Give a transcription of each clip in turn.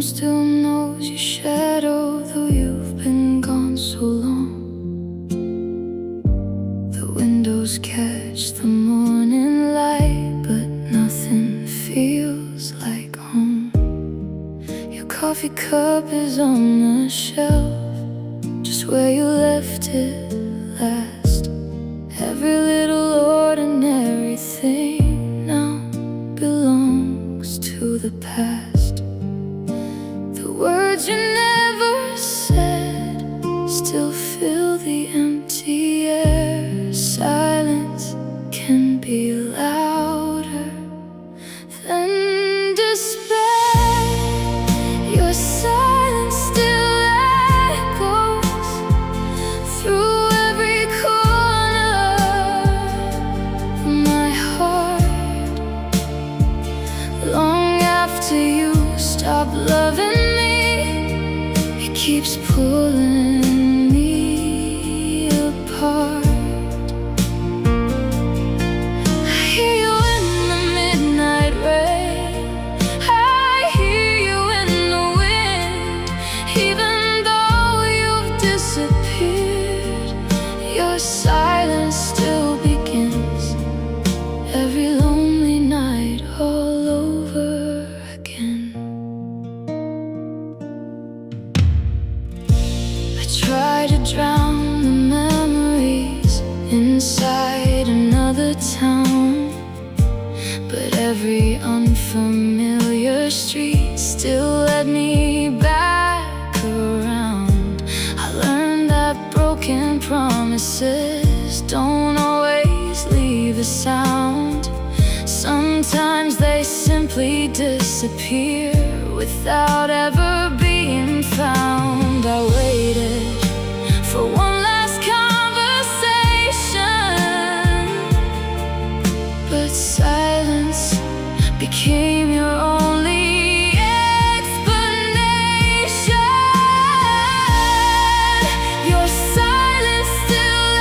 still knows your shadow, though you've been gone so long. The windows catch the morning light, but nothing feels like home. Your coffee cup is on the shelf, just where you left it last. Every little ordinary thing now belongs to the past. The words you never said still fill the empty air. Silence can be louder than despair. Your silence still echoes through every corner of my heart. Long after you stop loving me, it keeps pulling me apart. I hear you in the midnight rain, I hear you in the wind. Even though you've disappeared, your silence still begins every lonely night all over again. I try to drown the memories inside another town, but every unfamiliar street still led me back around. I learned that broken promises don't always leave a sound. Sometimes they simply disappear without ever being found. I waited for one last conversation, but silence became your only explanation. Your silence still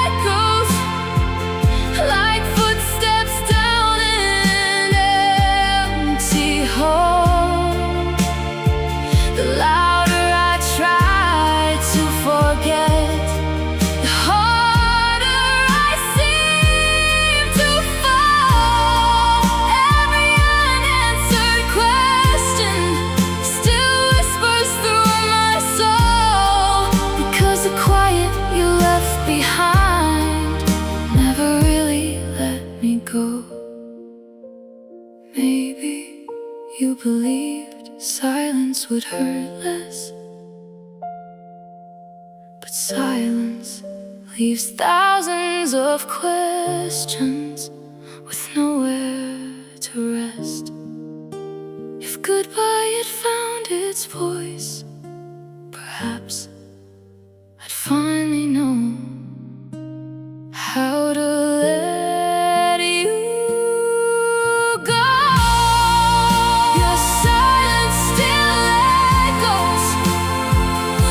echoes like footsteps down an empty hall. The louder I try to forget, the harder I seem to fall. Every unanswered question still whispers through my soul, because the quiet you left behind never really let me go. Maybe you believed silence would hurt less, but silence leaves thousands of questions with nowhere to rest. If goodbye had found its voice, perhaps I'd finally know how to let you go. Your silence still echoes,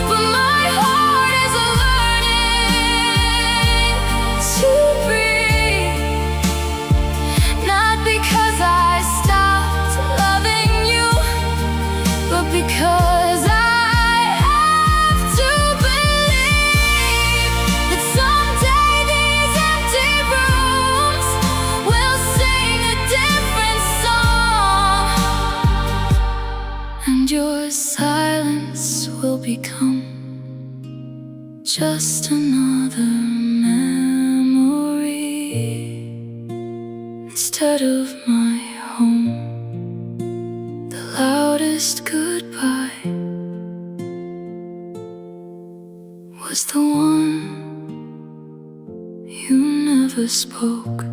but my heart is learning to breathe. Not because I stopped loving you, but because I have to believe that someday these empty rooms will sing a different song, and your silence will become just another memory instead of my home. The loudest goodbye was the one you never spoke.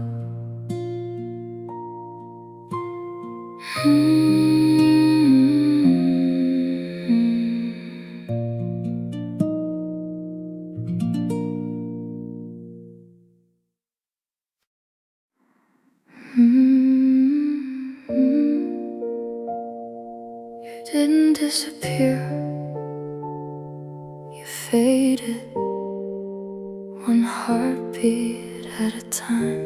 You didn't disappear, you faded, one heartbeat at a time.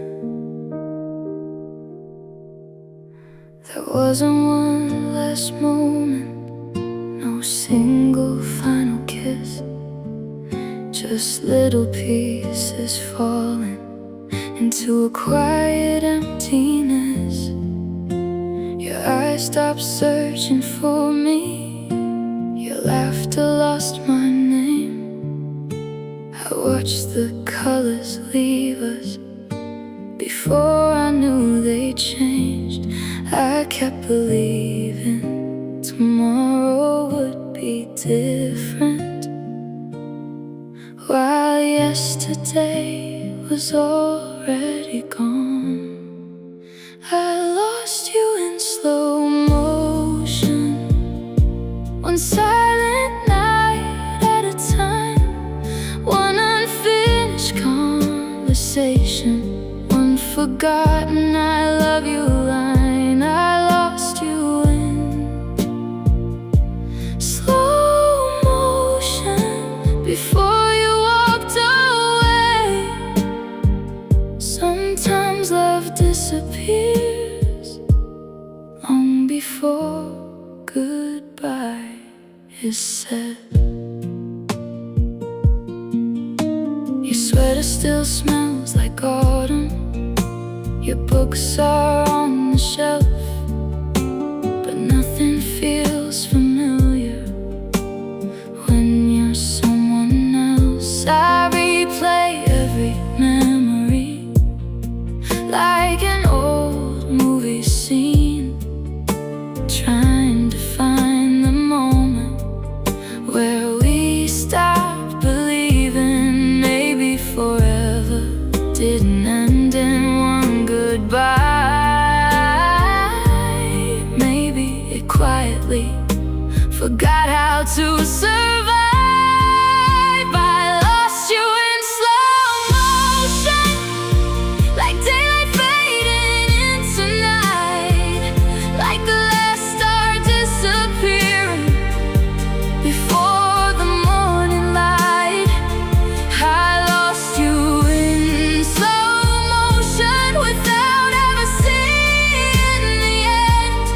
There wasn't one last moment No single final kiss, just little pieces falling into a quiet emptiness. Your eyes stopped searching for me, your laughter lost my name. I watched the colors leave us before I knew they changed. I kept believing tomorrow would be different, while yesterday was already gone. I lost you in slow motion, one silent night at a time, one unfinished conversation, one forgotten I love you line. I lost you in slow motion before you walked away. Sometimes love disappears long before goodbye is said. Your sweater still smells like autumn, your books are on the shelf, but nothing feels familiar when you're someone else. I replay every memory like an old movie scene, trying to find the moment where we stopped believing. Maybe forever didn't end in one goodbye. Maybe it quietly forgot how to survive. I lost you in slow motion, like daylight fading into night, like the last star disappearing before the morning light. I lost you in slow motion without ever seeing the end,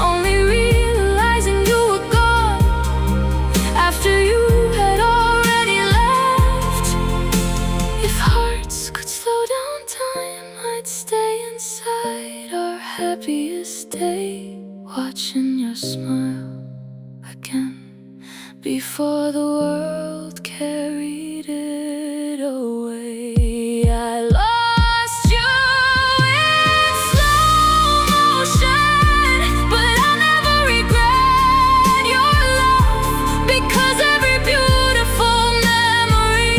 only realizing you were gone after you had already left. If hearts could slow down time, I'd stay inside our happiest day, watching your smile again before the world carried it away. I lost you in slow motion, but I'll never regret your love, because every beautiful memory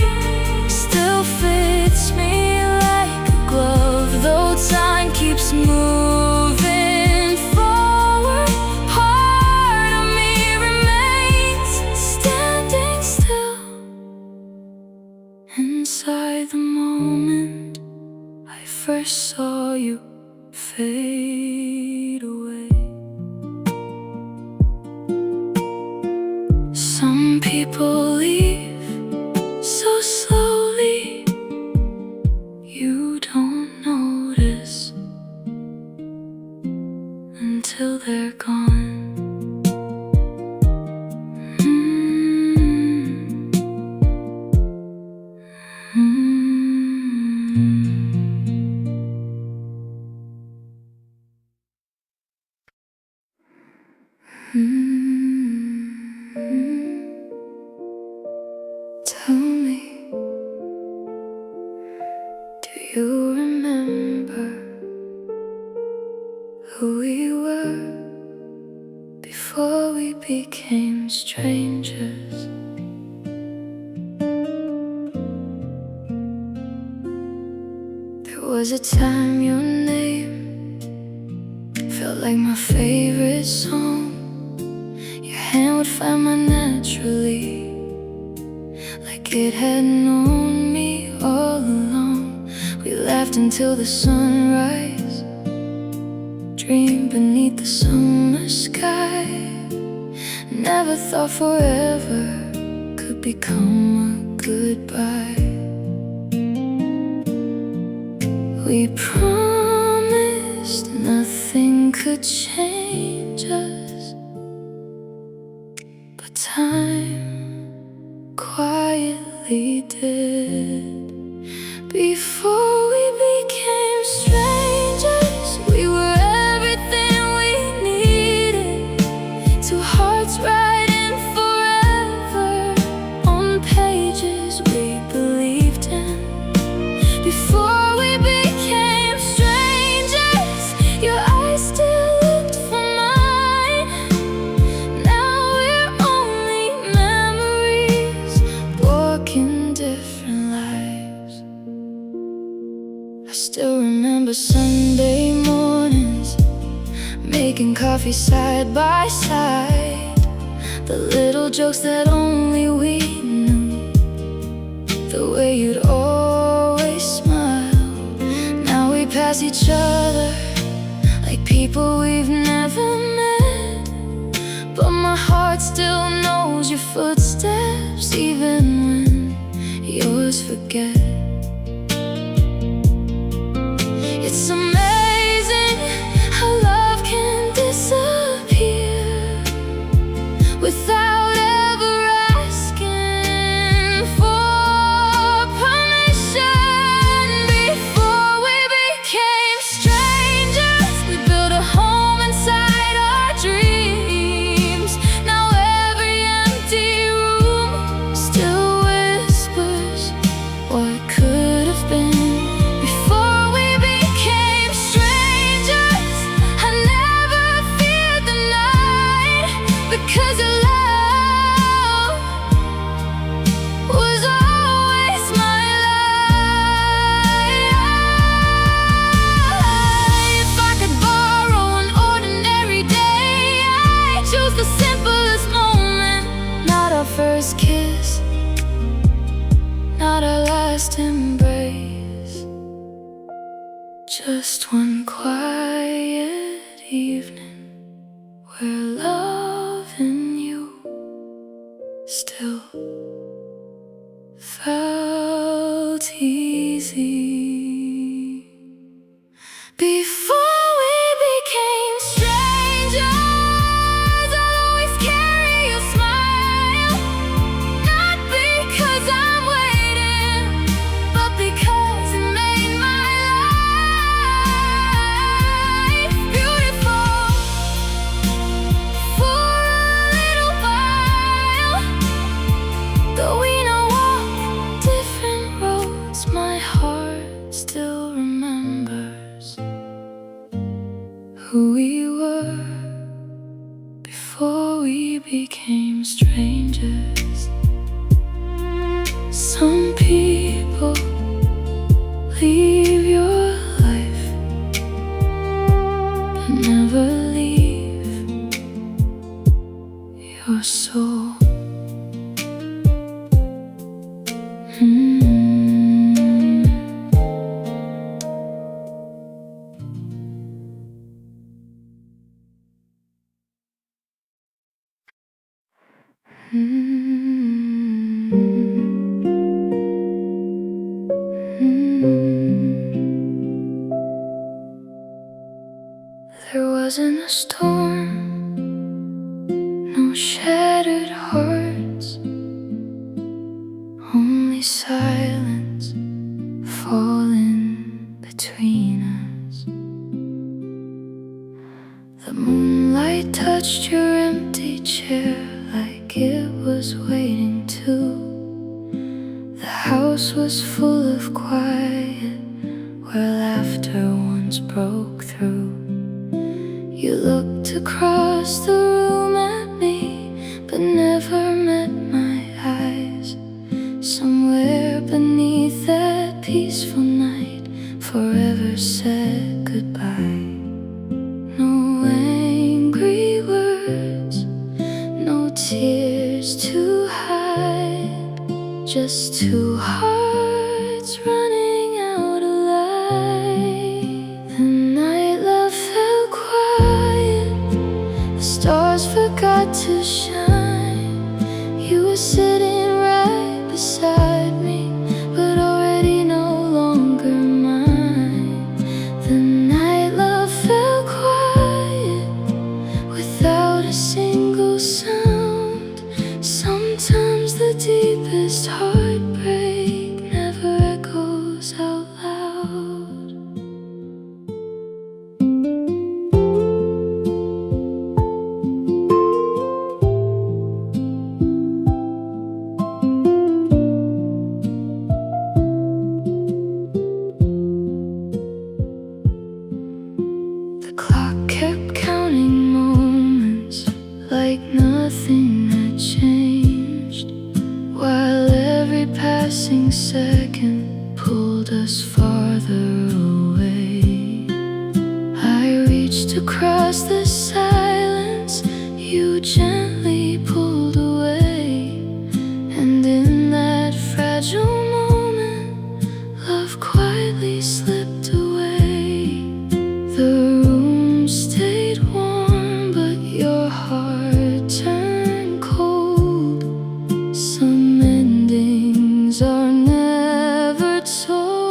still fits me like a glove. Though time keeps moving forward, part of me remains standing still inside the moment I first saw you fade away. Some people leave so slowly you don't notice until they're gone. Tell me, do you remember who we were before we became strangers? There was a time your name felt like my favorite song. Your hand would find mine naturally, like it had known me all along. We laughed until the sunrise, dreamed beneath the summer sky. Never thought forever could become a goodbye. We promised nothing could change us, time quietly did. Before we became strangers, we were everything we needed. Two hearts writing forever on pages we believed in. Before we became strangers, your eyes still looked for mine. Now we're only memories, walking different lives. I still remember Sunday mornings, making coffee side by side. The little jokes that only we knew, the way you'd always smile. Now we pass each other like people we've never met, but my heart still knows your footsteps, even when yours forget. It's amazing how love can disappear without ever asking for permission. Before we became strangers, we built a home inside our dreams. Now every empty room still whispers what could have been. Because your love was always my life. If I could borrow an ordinary day, I'd choose the simplest moment. Not our first kiss, not our last embrace, just one quiet evening where love and you still felt easy. Before we became strangers, I'll always carry your smile. Not because I'm waiting, but because it made my life beautiful. Though we now walk different roads, my heart still remembers who we were before we became strangers. Some people leave your life, but never leave your soul. There wasn't a storm, no shattered hearts, only silence falling between us. The moonlight touched your empty chair like it was waiting too. The house was full of quiet where laughter once broke through. You looked across the room at me, but never met my eyes. Somewhere beneath that peaceful night, forever said goodbye. No angry words, no tears to hide, just two hearts running out of light. The night love fell quiet, the stars forgot to shine. You were sitting right beside me, but already no longer mine. The night love fell quiet without a single sound. reached across the silence, you gently pulled away. And in that fragile moment, love quietly slipped away. The room stayed warm, but your heart turned cold. Some endings are never told.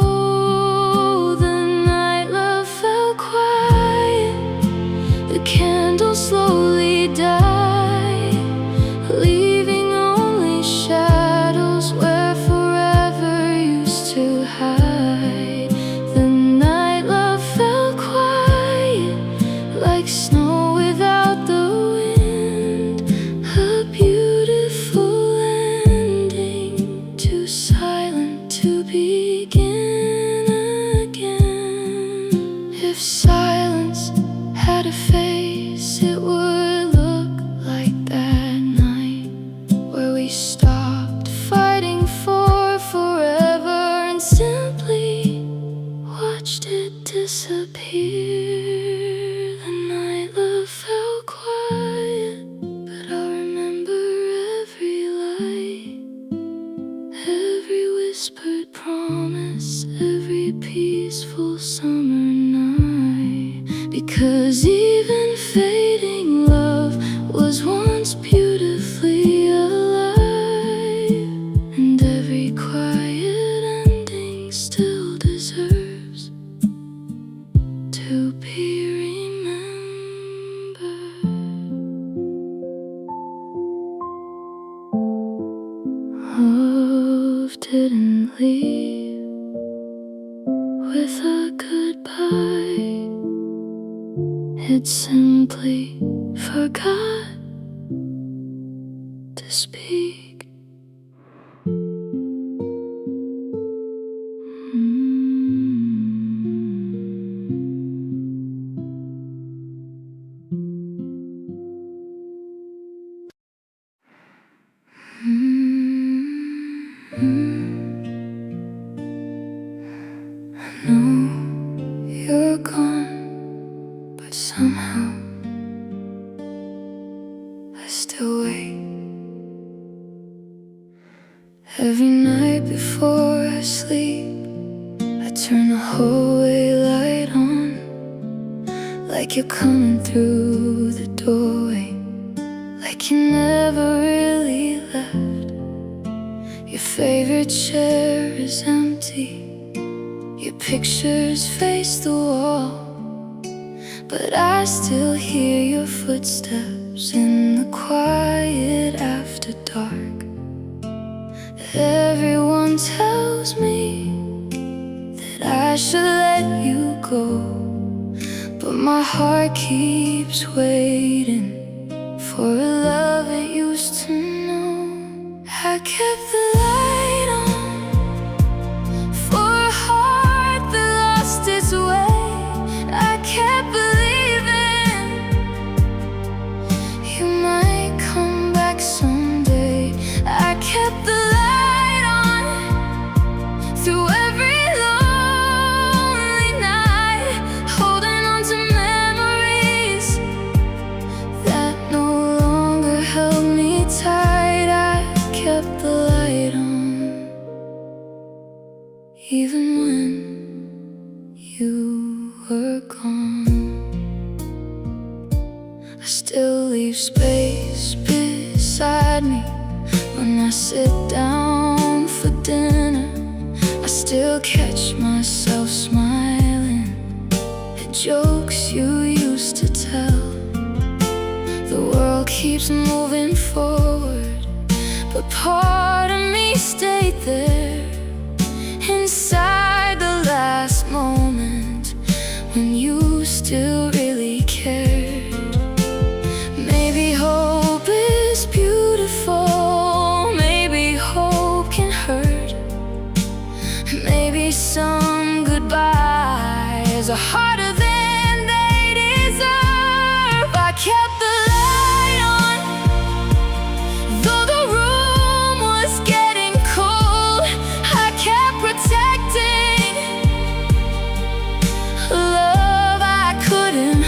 The night love fell quiet, the candle slowly died, leaving only shadows where forever used to hide. The night love fell quiet, like snow without the wind, a beautiful ending, too silent to begin again. If silence had a face, it would look like that night where we stopped fighting for forever and simply watched it disappear. The night love fell quiet, but I'll remember every light, every whispered promise, every peaceful summer night. Because even fading love was once beautifully alive, and every quiet ending still deserves to be remembered. Love didn't leave with a goodbye, it simply forgot to speak. I know you're gone, but somehow I still wait. Every night before I sleep, I turn the hallway light on, like you're coming through the doorway, like you never really left. Your favorite chair is empty, your pictures face the wall, but I still hear your footsteps in the quiet after dark. Everyone tells me that I should let you go, but my heart keeps waiting for a love it used to know. I kept the light on for a heart that lost its way. I kept believing you might come back someday. I kept the light on through every lonely night, holding on to memories that no longer held me tight. I kept the light on, even when you were gone. I still leave space beside me when I sit down for dinner. I still catch myself smiling at jokes you used to tell. The world keeps moving forward, but part of me stayed there, inside the last moment when you still really cared. Maybe hope is beautiful, maybe hope can hurt, maybe some goodbyes are harder than they deserve. I kept the light on, though the room was getting cold. I kept protecting love I couldn't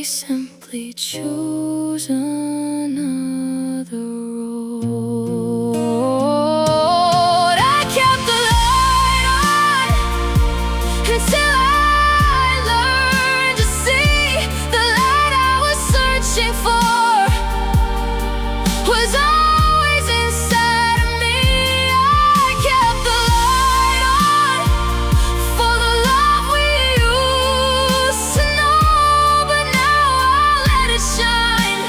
may simply choose another road. I kept the light on until I learned to see the light I was searching for was always inside of me. I kept the light on for the love we used to know, but now I'll let it shine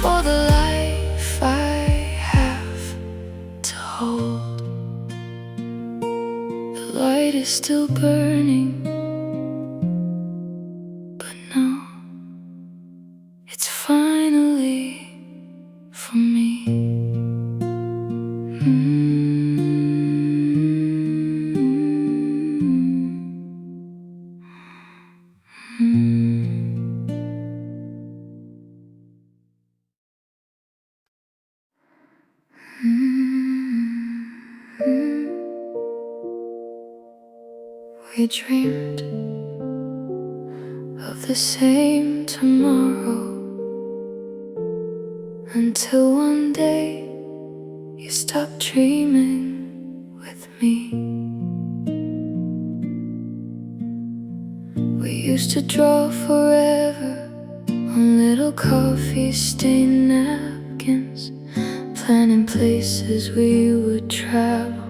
for the life I have to hold. The light is still burning, but now it's finally for me. We dreamed of the same tomorrow, until one day you stopped dreaming with me. We used to draw forever on little coffee-stained napkins, planning places we would travel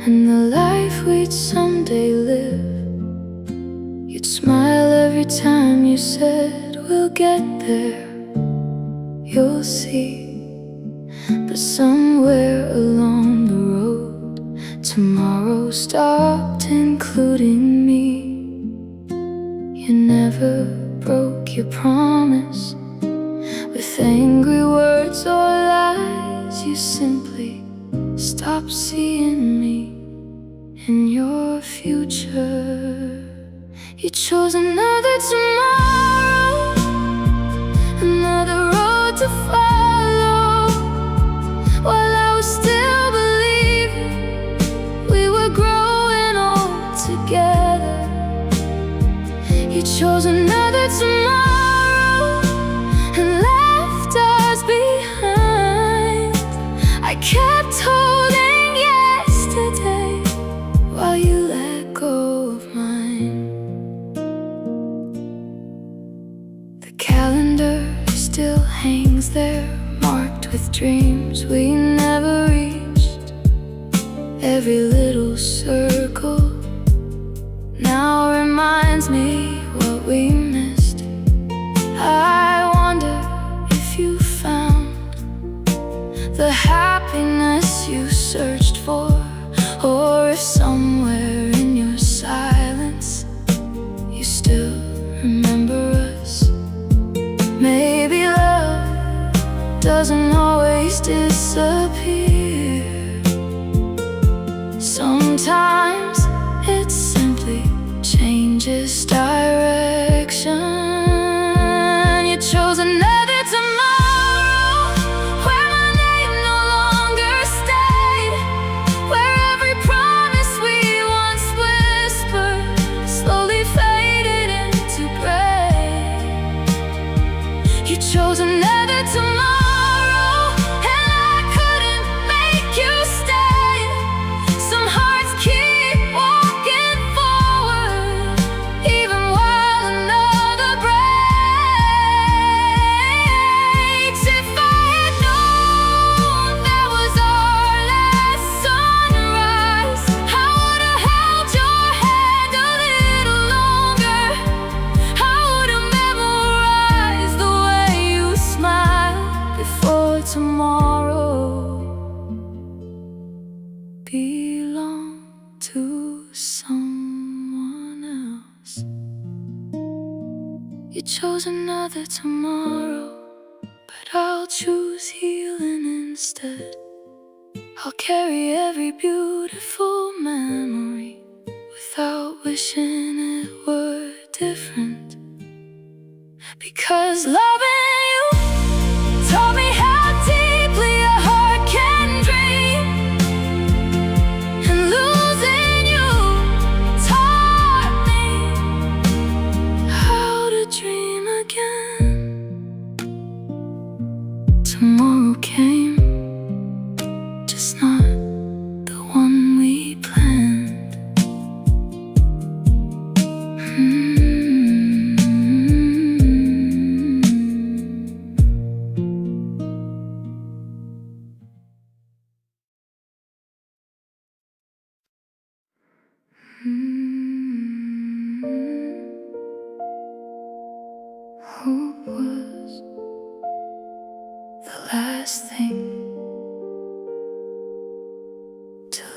and the life we'd someday live. You'd smile every time you said, "We'll get there, you'll see." But somewhere along the road, tomorrow stopped including me. You never broke your promise with angry words or lies. You simply stopped seeing me in your future. You chose another tomorrow, another road to follow, while I was still believing we were growing old together. You chose another tomorrow and left us behind. I kept holding yesterday while you let go of mine. The calendar still hangs there, marked with dreams we never reached. Every little circle now reminds me what we missed. I wonder if you found the happiness you searched for, or if somewhere in your silence you still remember us. Maybe love doesn't always disappear. Sometimes it simply changes direction. You chose another tomorrow where my name no longer stayed, where every promise we once whispered slowly faded into gray. You chose another tomorrow, and I couldn't make you stay. Some hearts keep walking forward, even while another breaks. If I had known that was our last sunrise, I would have held your hand a little longer. I would have memorized the way you smile before tomorrow belonged to someone else. You chose another tomorrow, but I'll choose healing instead. I'll carry every beautiful memory without wishing it were different, because loving you taught me how deeply a heart can dream, and losing you taught me how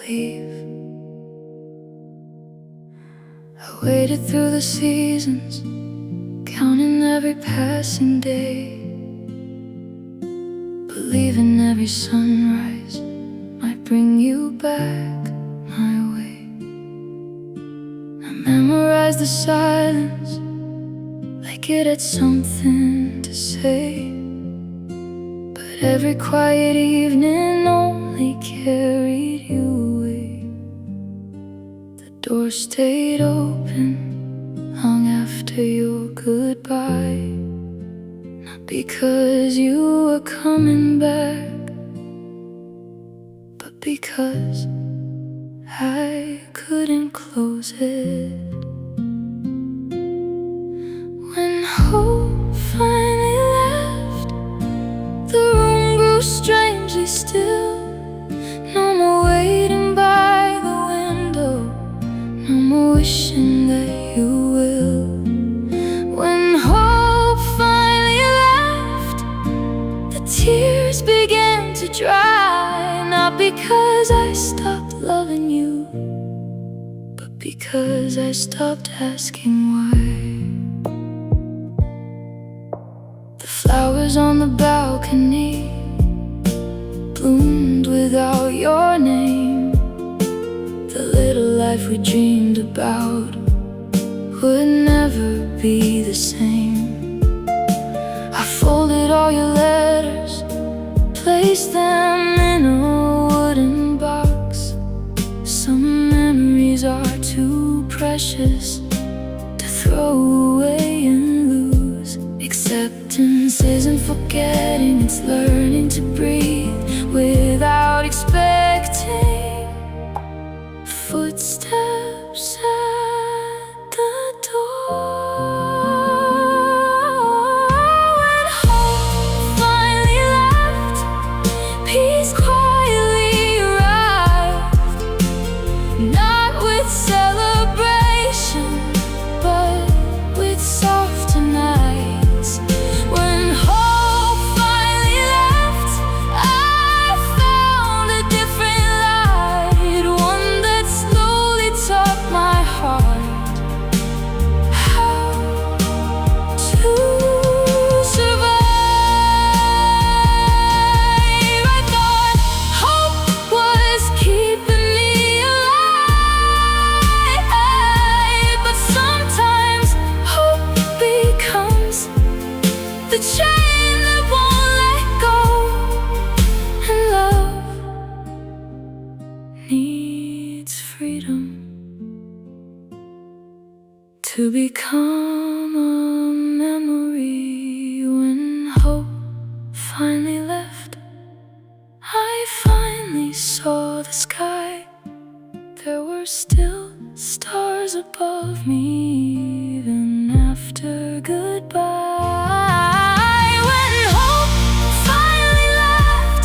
leave. I waited through the seasons, counting every passing day, believing every sunrise might bring you back my way. I memorized the silence like it had something to say, but every quiet evening only carried you away. The door stayed open long after your goodbye, not because you were coming back, but because I couldn't close it. When hope finally left, the room grew strangely still. No more waiting by the window, no more wishing that you will. When hope finally left, the tears began to dry, not because I stopped loving you, but because I stopped asking why. The flowers on the balcony bloomed without your name. The little life we dreamed about would never be the same. I folded all your letters, placed them in a wooden box. Some memories are too precious to throw away and lose. Acceptance isn't forgetting, it's learning to breathe without expecting footsteps at the door. When hope finally left, peace quietly arrived, not with celebration, but with softer nights. When hope finally left, I found a different light, one that slowly taught my heart how to survive. I thought hope was keeping me alive, but sometimes hope becomes the chain that won't let go. And love needs freedom to become a memory. When hope finally left, I finally saw the sky. There were still stars above me, even after goodbye. When hope finally left,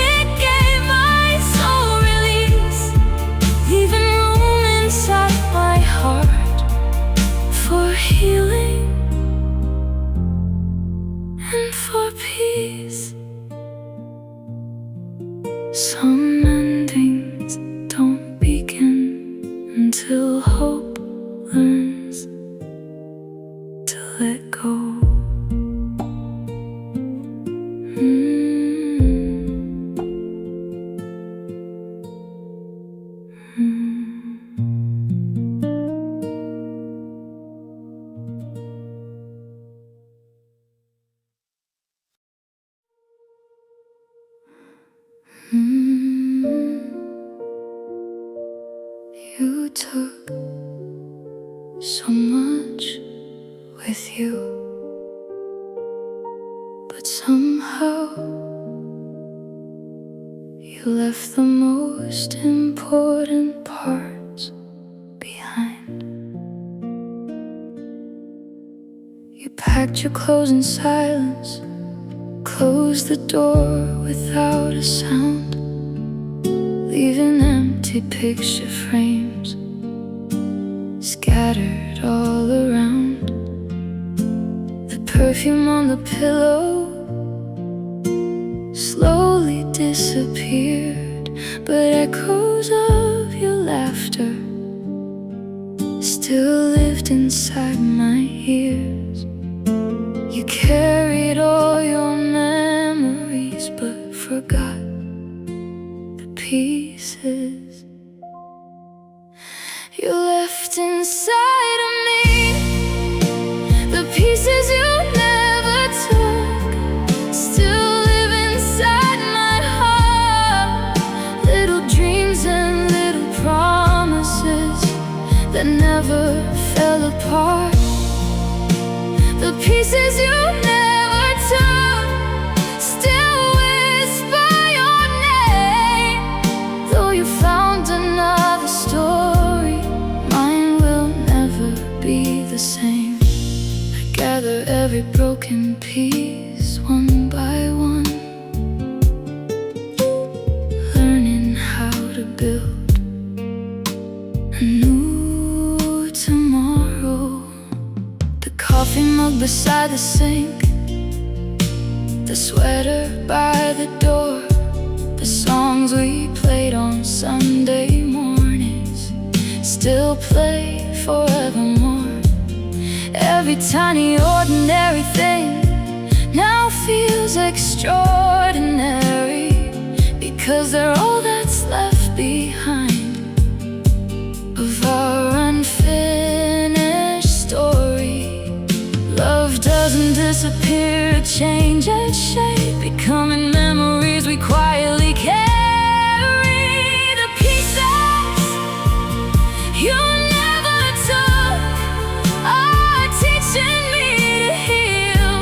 it gave my soul release, leaving room inside my heart for healing and for peace. Some endings don't begin until hope learns to let go. You took so much with you, but somehow you left the most important parts behind. You packed your clothes in silence, closed the door without a sound, leaving empty picture frames scattered all around. The perfume on the pillow slowly disappeared, but echoes of your laughter still lived inside my ears. You carried all your memories, but forgot the pieces you left inside of me. The pieces you never took still live inside my heart. Little dreams and little promises that never fell apart. The pieces you never took still whisper your name. Though you found another story, mine will never be the same. I gather every broken piece one by one, learning how to build a new tomorrow. The coffee mug beside the sink, the sweater by the door, the songs we played on Sunday mornings still play forevermore. Every tiny ordinary thing now feels extraordinary, because they're all that's left behind of our unfinished story. Love doesn't disappear, change its shape, becoming memories we quietly carry. The pieces you never took are teaching me to heal.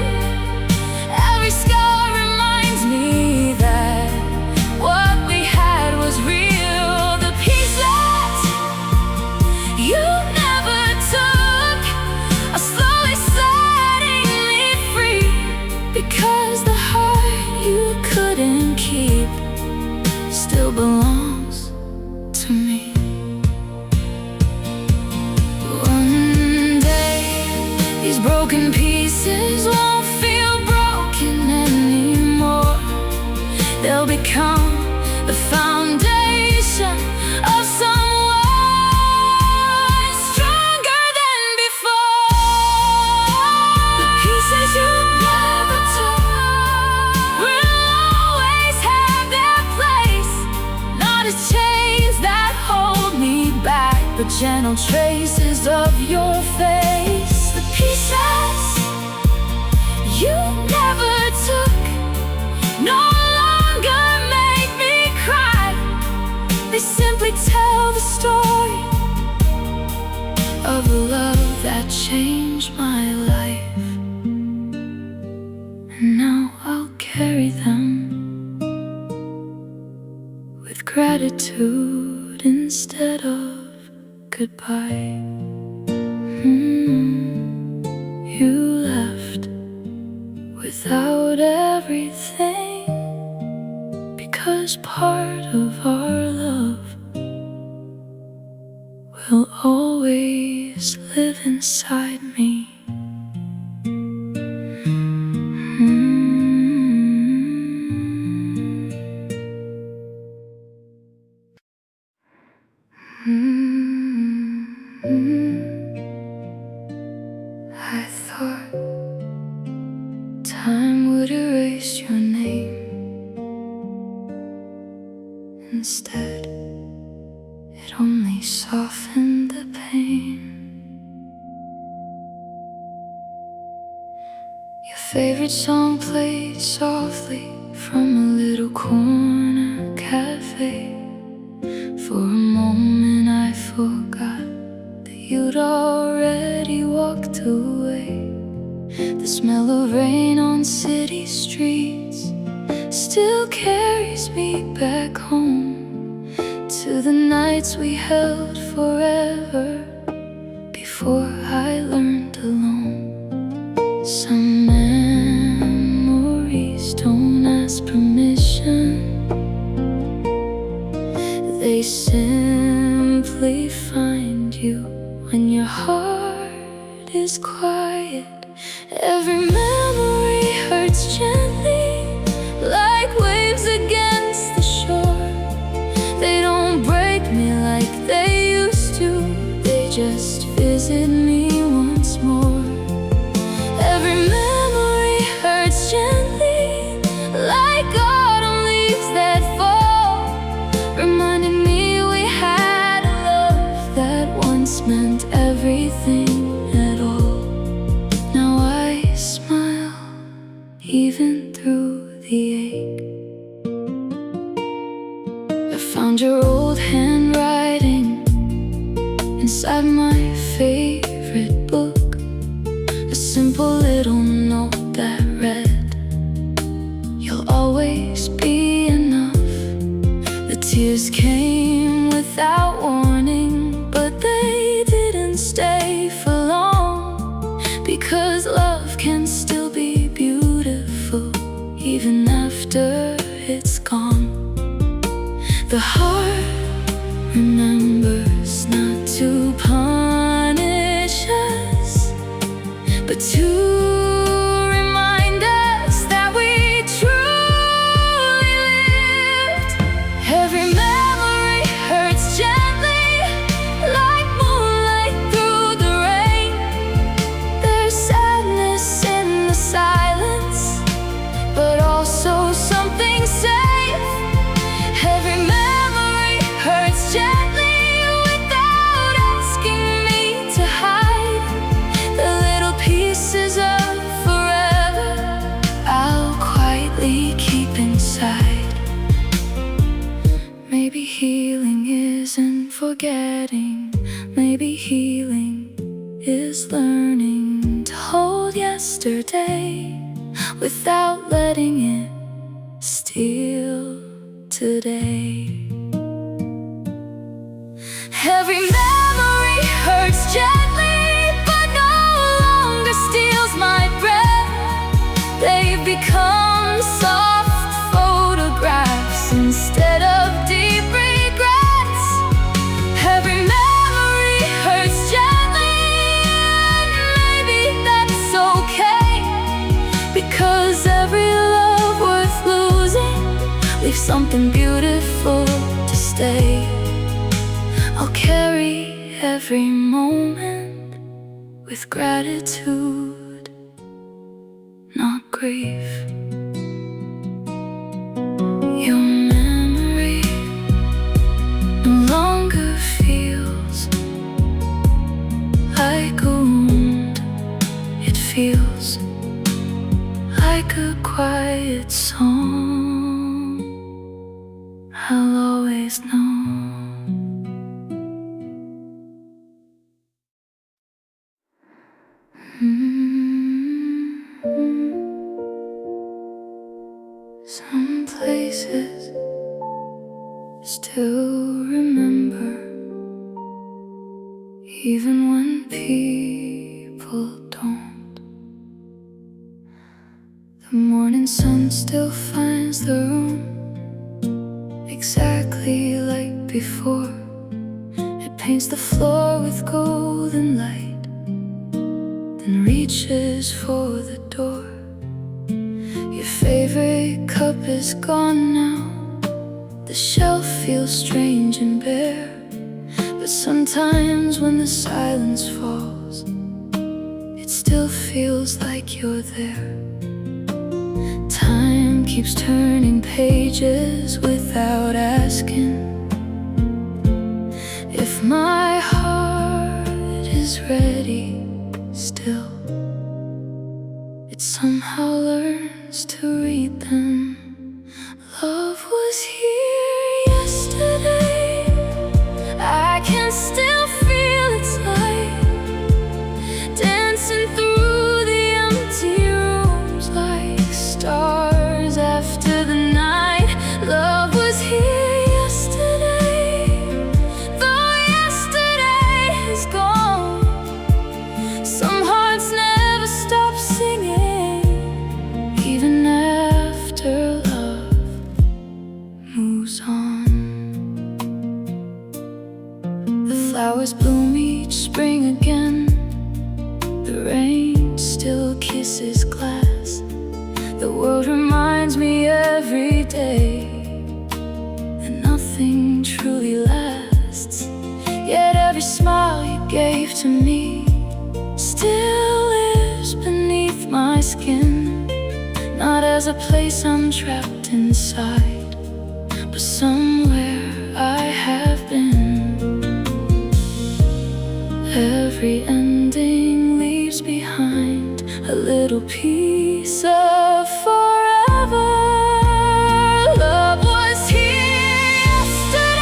Every scar reminds me that what we had was real. The pieces you never took are slowly setting me free, because the heart you couldn't keep still belongs to me. One day these broken pieces won't feel broken anymore. They'll become the foundation of someone stronger than before. The pieces you never took will always have their place, not as chains that hold me back, but gentle traces of your face. The pieces you never took no longer make me cry. They simply tell the story of a love that changed my life, and now I'll carry them with gratitude instead of goodbye. You left without everything, because part of our love will always live inside me. I thought time would erase your name. Instead, it only softened the pain. Your favorite song played softly from a little corner cafe. For a moment I forgot that you'd already walked away. The smell of rain on city streets still carries me back home, to the nights we held forever before I learned alone. Some memories don't ask permission, they simply find you when your heart is quiet. Every memory hurts gently, like waves against the shore. Found your old handwriting inside my favorite book, a simple little note that read, "You'll always be enough." The tears came without warning, but they didn't stay for long, because love can still be beautiful even after it's gone. The heart remembers not to punish us, but to remind us that we truly lived. Every memory hurts gently, like moonlight through the rain. There's sadness in the silence, but also something safe. Every memory hurts gently without asking me to hide the little pieces of forever I'll quietly keep inside. Maybe healing isn't forgetting. Maybe healing is learning to hold yesterday without letting it steal today. Every memory hurts gently, but no longer steals my breath. They've become soft photographs instead of deep regrets. Every memory hurts gently, and maybe that's okay, because every love worth losing leaves something beautiful to stay. I'll carry every moment with gratitude, not grief. Your memory no longer feels like a wound. It feels like a quiet song I'll always know. Some places still remember, even when people don't. The morning sun still finds the room exactly like before. It paints the floor with golden light, then reaches for the door. Your favorite cup is gone now. The shelf feels strange and bare, but sometimes when the silence falls, it still feels like you're there. Time keeps turning pages without asking if my heart is ready still. It somehow learns to read them. Love was here yesterday. I can still feel its light dancing through the empty rooms like stars after the night. Love was here yesterday, though yesterday is gone. Some hearts never stop singing, even after love moves on. The flowers bloom each spring again. The rain still kisses glass. The world reminds me every day that nothing truly lasts. Yet every smile you gave to me still lives beneath my skin. Not as a place I'm trapped inside, but somewhere I have been. Every ending leaves behind a little piece of forever. Love was here yesterday.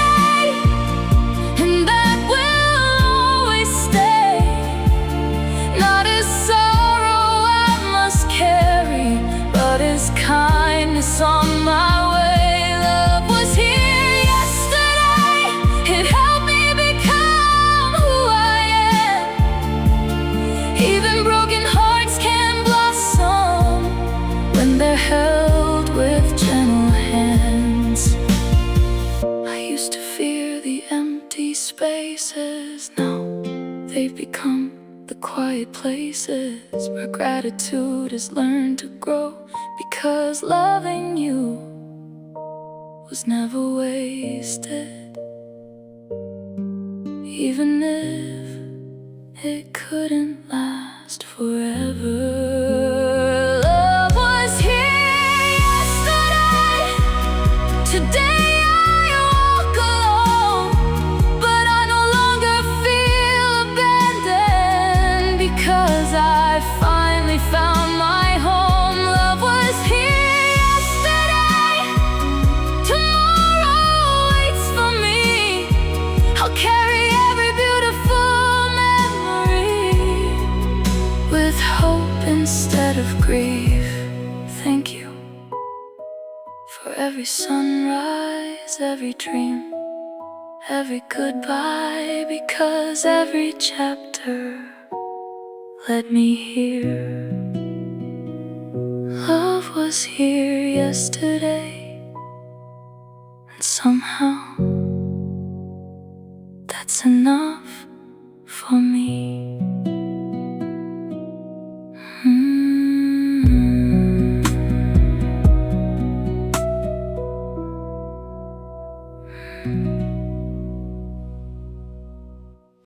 They've become the quiet places where gratitude has learned to grow, because loving you was never wasted, even if it couldn't last forever. Love was here yesterday, today I walk alone, but I no longer feel abandoned, because I finally found my home. Love was here yesterday, tomorrow waits for me. I'll carry every beautiful memory with hope instead of grief. Thank you for every sunrise, every dream, every goodbye, because every chapter let me hear. Love was here yesterday, and somehow